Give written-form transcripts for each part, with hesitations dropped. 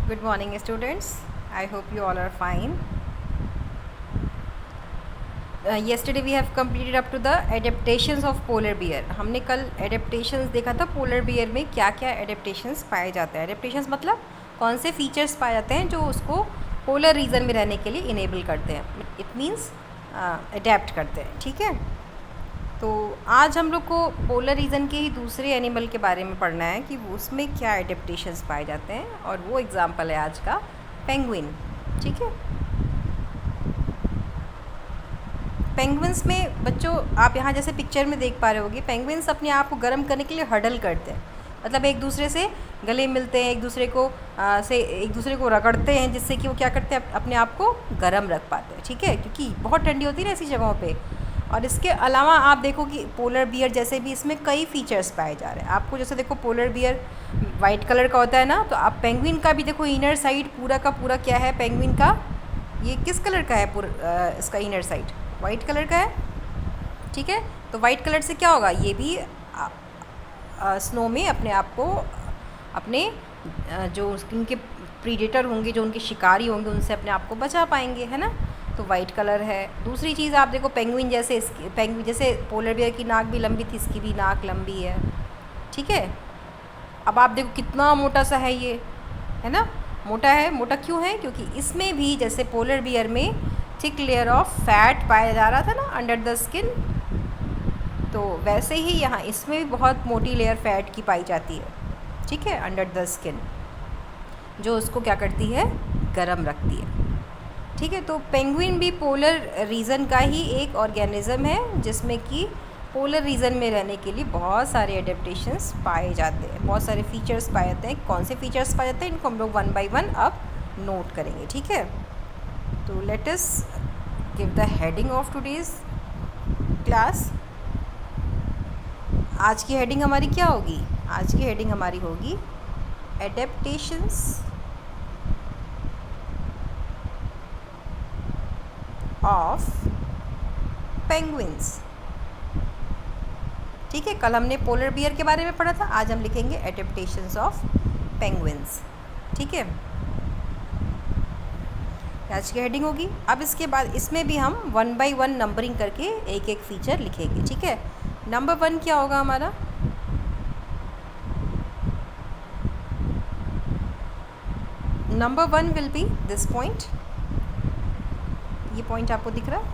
Good morning students. I hope you all are fine. Yesterday we have completed up to the adaptations of polar bear. हमने कल adaptations देखा था polar bear में क्या क्या adaptations पाए जाते हैं. Adaptations मतलब कौन से features पाए जाते हैं जो उसको polar region में रहने के लिए enable करते हैं. It means adapt करते हैं. ठीक है. तो आज हम लोग को पोलर रीजन के ही दूसरे एनिमल के बारे में पढ़ना है कि उसमें क्या एडेप्टेशंस पाए जाते हैं, और वो एग्जांपल है आज का पेंगुइन. ठीक है. पेंगुइन्स में बच्चों आप यहाँ जैसे पिक्चर में देख पा रहे होगे, पेंगुइन्स अपने आप को गर्म करने के लिए हडल करते हैं. मतलब एक दूसरे से गले मिलते हैं, एक दूसरे को रगड़ते हैं, जिससे कि वो क्या करते हैं, अपने आप को गर्म रख पाते हैं. ठीक है. क्योंकि बहुत ठंडी होती है ना ऐसी जगहों पे. और इसके अलावा आप देखो कि पोलर बियर जैसे भी इसमें कई फीचर्स पाए जा रहे हैं. आपको जैसे देखो पोलर बियर वाइट कलर का होता है ना, तो आप पेंगुइन का भी देखो इनर साइड पूरा का पूरा क्या है, पेंगुइन का ये किस कलर का है, पूरा इसका इनर साइड वाइट कलर का है. ठीक है. तो वाइट कलर से क्या होगा, ये भी स्नो में अपने आप को अपने जो उनके प्रीडेटर होंगे, जो उनके शिकारी होंगे, उनसे अपने आप को बचा पाएंगे, है ना. तो वाइट कलर है. दूसरी चीज़ आप देखो पेंगुइन जैसे पोलर बियर की नाक भी लंबी थी, इसकी भी नाक लंबी है. ठीक है. अब आप देखो कितना मोटा सा है ये, है ना. मोटा है. मोटा क्यों है, क्योंकि इसमें भी जैसे पोलर बियर में थिक लेयर ऑफ फैट पाया जा रहा था ना अंडर द स्किन, तो वैसे ही यहाँ इसमें भी बहुत मोटी लेयर फैट की पाई जाती है. ठीक है. अंडर द स्किन, जो उसको क्या करती है, गर्म रखती है. ठीक है. तो पेंगुइन भी पोलर रीजन का ही एक ऑर्गेनिज्म है, जिसमें कि पोलर रीजन में रहने के लिए बहुत सारे एडेप्टेशंस पाए जाते हैं, बहुत सारे फीचर्स पाए जाते हैं. कौन से फीचर्स पाए जाते हैं, इनको हम लोग वन बाय वन अब नोट करेंगे. ठीक है. तो let us give the heading of today's class. आज की हेडिंग हमारी क्या होगी, आज की हेडिंग हमारी होगी एडेप्टेशंस ऑफ पेंगुइन्स. ठीक है. कल हमने पोलर बियर के बारे में पढ़ा था, आज हम लिखेंगे एडेप्टेशंस ऑफ पेंगुइन्स. ठीक है. आज की हेडिंग होगी. अब इसके बाद इसमें भी हम वन बाय वन नंबरिंग करके एक एक फीचर लिखेंगे. ठीक है. नंबर 1 क्या होगा हमारा, number 1 will be this point. ये पॉइंट आपको दिख रहा है.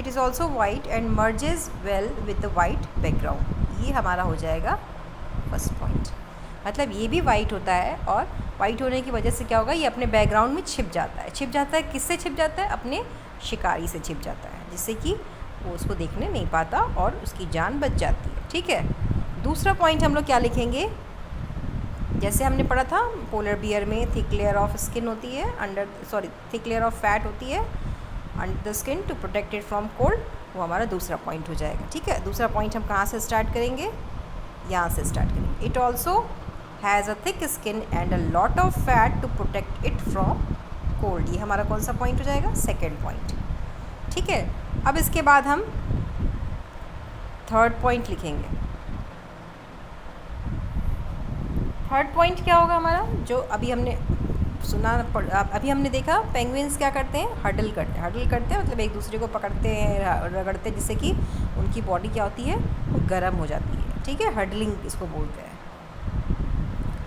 It is also white and merges well with the white background. ये हमारा हो जाएगा फर्स्ट पॉइंट. मतलब ये भी वाइट होता है, और वाइट होने की वजह से क्या होगा, ये अपने बैकग्राउंड में छिप जाता है. छिप जाता है किससे छिप जाता है, अपने शिकारी से छिप जाता है, जिससे कि वो उसको देखने नहीं पाता और उसकी जान बच जाती है. ठीक है. दूसरा पॉइंट हम लोग क्या लिखेंगे, जैसे हमने पढ़ा था पोलर बियर में थिक लेयर ऑफ स्किन होती है, थिक लेयर ऑफ फैट होती है under the skin to protect it from cold. वो हमारा दूसरा पॉइंट हो जाएगा. ठीक है. दूसरा पॉइंट हम कहाँ से स्टार्ट करेंगे, यहाँ से स्टार्ट करेंगे. It also has a thick skin and a lot of fat to protect it from cold. ये हमारा कौन सा पॉइंट हो जाएगा, सेकेंड पॉइंट. ठीक है. अब इसके बाद हम थर्ड पॉइंट लिखेंगे. थर्ड पॉइंट क्या होगा हमारा, जो अभी हमने अभी हमने देखा पेंगुइन्स क्या करते हैं, हडल करते हैं. मतलब एक दूसरे को पकड़ते हैं, रगड़ते हैं, जिससे कि उनकी बॉडी क्या होती है, वो गर्म हो जाती है. ठीक है. हडलिंग इसको बोलते हैं.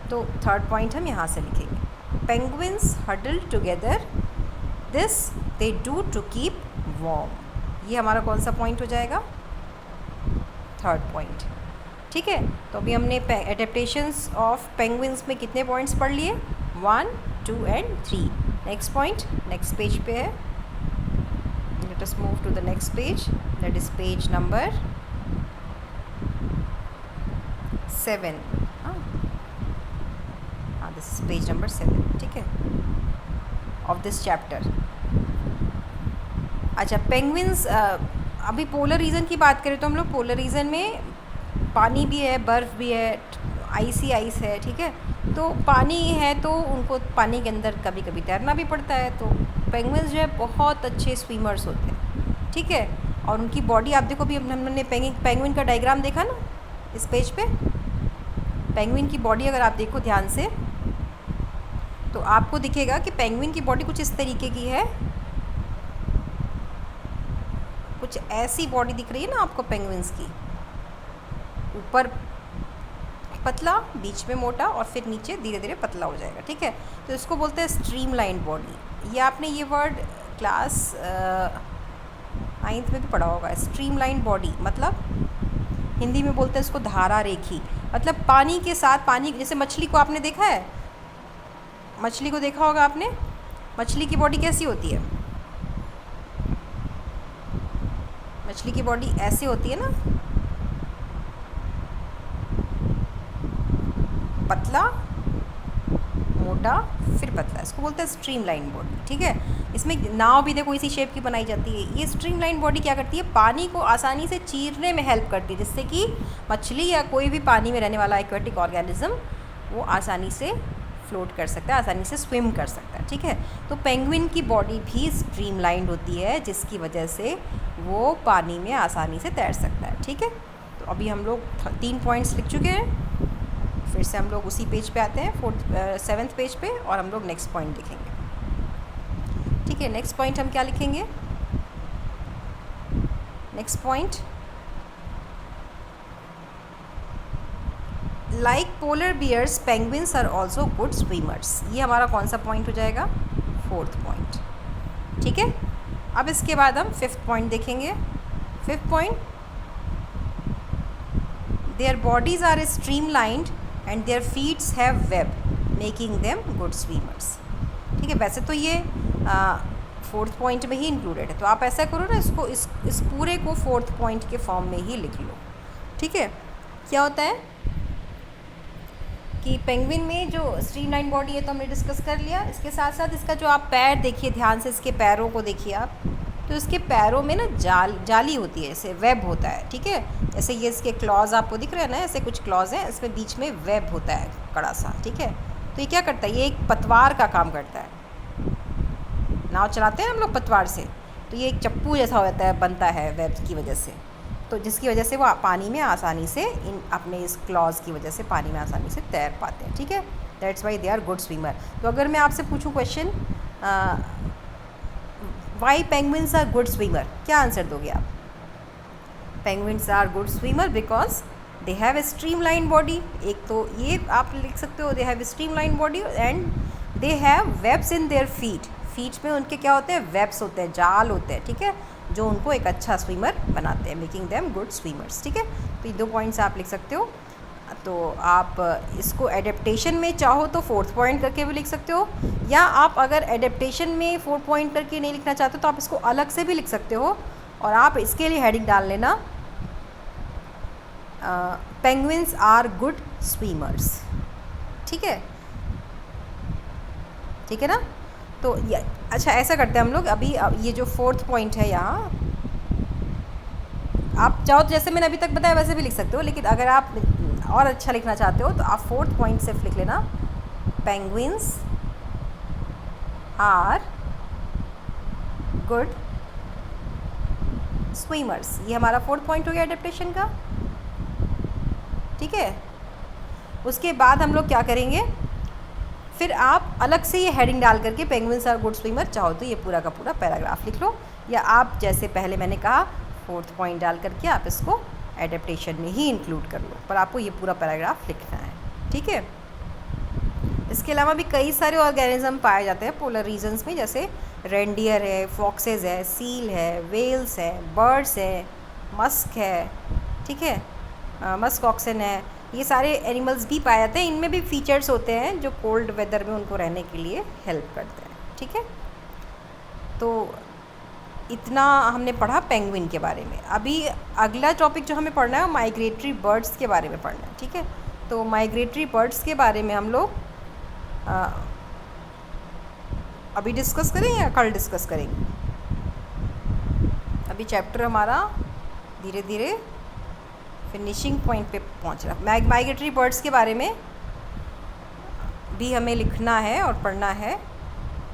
तो थर्ड पॉइंट हम यहाँ से लिखेंगे, penguins huddle together, this they do to keep warm. ये हमारा कौन सा पॉइंट हो जाएगा, थर्ड पॉइंट. ठीक है. तो अभी हमने एडेप्टेशंस ऑफ पेंगुइन्स में कितने पॉइंट्स पढ़ लिए, 1, 2 and 3. Next point next page पे है. Let us move to the next page, that is page number 7. This is page number 7. ठीक है, ऑफ दिस चैप्टर. अच्छा, पेंगुइन्स अभी पोलर रीजन की बात करें तो हम लोग पोलर रीजन में पानी भी है, बर्फ़ भी है, आइस है. ठीक है. तो पानी है तो उनको पानी के अंदर कभी कभी तैरना भी पड़ता है. तो पेंगुइन्स जो है बहुत अच्छे स्विमर्स होते हैं. ठीक है. और उनकी बॉडी आप देखो, भी हमने पेंगुइन का डायग्राम देखा ना इस पेज पे. पेंगुइन की बॉडी अगर आप देखो ध्यान से तो आपको दिखेगा कि पेंगुइन की बॉडी कुछ इस तरीके की है, कुछ ऐसी बॉडी दिख रही है ना आपको पेंगुइन्स की, ऊपर पतला, बीच में मोटा और फिर नीचे धीरे धीरे पतला हो जाएगा, ठीक है। तो इसको बोलते हैं स्ट्रीमलाइन बॉडी। ये आपने ये वर्ड क्लास 9th में भी पढ़ा होगा। स्ट्रीमलाइन बॉडी मतलब हिंदी में बोलते हैं इसको धारा रेखी, मतलब पानी के साथ, पानी जैसे मछली को आपने देखा है, मछली को देखा होगा आपने, मछली की बॉडी कैसी होती है, मछली की बॉडी ऐसे होती है ना, पतला, मोटा, फिर पतला, इसको बोलते हैं स्ट्रीमलाइन बॉडी, ठीक है। इसमें नाव भी देखो इसी शेप की बनाई जाती है। ये स्ट्रीमलाइन बॉडी क्या करती है, पानी को आसानी से चीरने में हेल्प करती है, जिससे कि मछली या कोई भी पानी में रहने वाला एक्वेटिक ऑर्गेनिज्म वो आसानी से फ्लोट कर सकता है, आसानी से स्विम कर सकता है, ठीक है। तो पेंगुइन की बॉडी भी स्ट्रीमलाइंड होती है, जिसकी वजह से वो पानी में आसानी से तैर सकता है, ठीक है। तो अभी हम लोग 3 पॉइंट्स लिख चुके हैं। फिर से हम लोग उसी पेज पे आते हैं 7th पेज पे, और हम लोग नेक्स्ट पॉइंट लिखेंगे, ठीक है। नेक्स्ट पॉइंट हम क्या लिखेंगे, next point, like polar bears penguins are also good swimmers. ये हमारा कौन सा पॉइंट हो जाएगा, 4th पॉइंट, ठीक है। अब इसके बाद हम 5th पॉइंट देखेंगे। 5th point, their bodies are streamlined and their feets have web making them good swimmers, ठीक है। वैसे तो ये 4th पॉइंट में ही इंक्लूडेड है, तो आप ऐसा करो ना, इसको इस पूरे को 4th पॉइंट के फॉर्म में ही लिख लो, ठीक है। क्या होता है कि पेंगुइन में जो स्ट्रीमलाइन बॉडी है तो हमने डिस्कस कर लिया। इसके साथ साथ इसका जो आप पैर देखिए ध्यान से, इसके पैरों को देखिए आप, तो इसके पैरों में ना जाली होती है, ऐसे वेब होता है, ठीक है। जैसे ये इसके क्लॉज आपको दिख रहे हैं ना, ऐसे कुछ क्लॉज हैं, इसमें बीच में वेब होता है कड़ा सा, ठीक है। तो ये क्या करता है, ये एक पतवार का काम करता है। नाव चलाते हैं हम लोग पतवार से, तो ये एक चप्पू जैसा होता है, बनता है वेब की वजह से, तो जिसकी वजह से वो पानी में आसानी से इन अपने इस क्लॉज की वजह से पानी में आसानी से तैर पाते हैं, ठीक है। That's why they are good swimmer. तो अगर मैं आपसे पूछूं question, why penguins are good swimmer, क्या आंसर दोगे आप। Penguins are good swimmer because they have a streamline body. एक तो ये आप लिख सकते हो, they have a streamline body and they have webs in their feet. Feet में उनके क्या होते हैं, वेब्स होते हैं, जाल होते हैं, ठीक है, जो उनको एक अच्छा स्विमर बनाते हैं, मेकिंग देम गुड स्विमर्स, ठीक है। तो ये 2 पॉइंट्स आप लिख सकते हो। तो आप इसको एडेप्टेशन में चाहो तो 4th पॉइंट करके भी लिख सकते हो, या आप अगर एडेप्टेशन में 4 पॉइंट करके नहीं लिखना चाहते तो आप इसको अलग से भी लिख सकते हो, और आप इसके लिए हेडिंग डाल लेना पेंगुइन्स आर गुड स्विमर्स, ठीक है, ठीक है ना। तो अच्छा ऐसा करते हैं हम लोग, अभी ये जो 4th पॉइंट है यहाँ, आप चाहो तो जैसे मैंने अभी तक बताया वैसे भी लिख सकते हो, लेकिन अगर आप और अच्छा लिखना चाहते हो तो आप 4th पॉइंट सिर्फ लिख लेना, पेंगुइन्स आर गुड स्विमर्स। ये हमारा 4th पॉइंट हो गया एडेप्टेशन का, ठीक है। उसके बाद हम लोग क्या करेंगे, फिर आप अलग से ये हेडिंग डाल करके पेंगुइन्स आर गुड स्विमर चाहो तो ये पूरा का पूरा पैराग्राफ लिख लो, या आप जैसे पहले मैंने कहा 4th पॉइंट डाल करके आप इसको एडेप्टेशन में ही इंक्लूड कर लो, पर आपको ये पूरा पैराग्राफ लिखना है, ठीक है। इसके अलावा भी कई सारे ऑर्गेनिज्म पाए जाते हैं पोलर रीजन्स में, जैसे रेंडियर है, फॉक्सेज है, सील है, वेल्स है, बर्ड्स है, मस्क है, ठीक है, मस्क ऑक्सन है, ये सारे एनिमल्स भी पाए जाते हैं। इनमें भी फीचर्स होते हैं जो कोल्ड वेदर में उनको रहने के लिए हेल्प करते हैं, ठीक है। तो इतना हमने पढ़ा पेंगुइन के बारे में। अभी अगला टॉपिक जो हमें पढ़ना है माइग्रेटरी बर्ड्स के बारे में पढ़ना है, ठीक है। तो माइग्रेटरी बर्ड्स के बारे में हम लोग अभी डिस्कस करें या कल डिस्कस करेंगे। अभी चैप्टर हमारा धीरे धीरे फिनिशिंग पॉइंट पे पहुंच रहा है। माइग्रेटरी बर्ड्स के बारे में भी हमें लिखना है और पढ़ना है,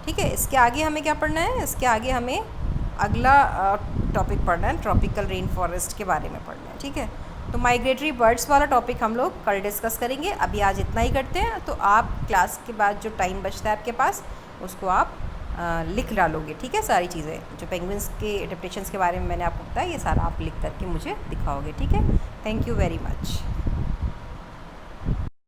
ठीक है। इसके आगे हमें क्या पढ़ना है, इसके आगे हमें अगला टॉपिक पढ़ना है, ट्रॉपिकल रेन फॉरेस्ट के बारे में पढ़ना है, ठीक है। तो माइग्रेटरी बर्ड्स वाला टॉपिक हम लोग कल डिस्कस करेंगे। अभी आज इतना ही करते हैं। तो आप क्लास के बाद जो टाइम बचता है आपके पास, उसको आप लिख डालोगे, ठीक है। सारी चीज़ें जो पेंगुइन्स के एडेप्टेशंस के बारे में मैंने आपको बताया, ये सारा आप लिख करके मुझे दिखाओगे, ठीक है। Thank you very much.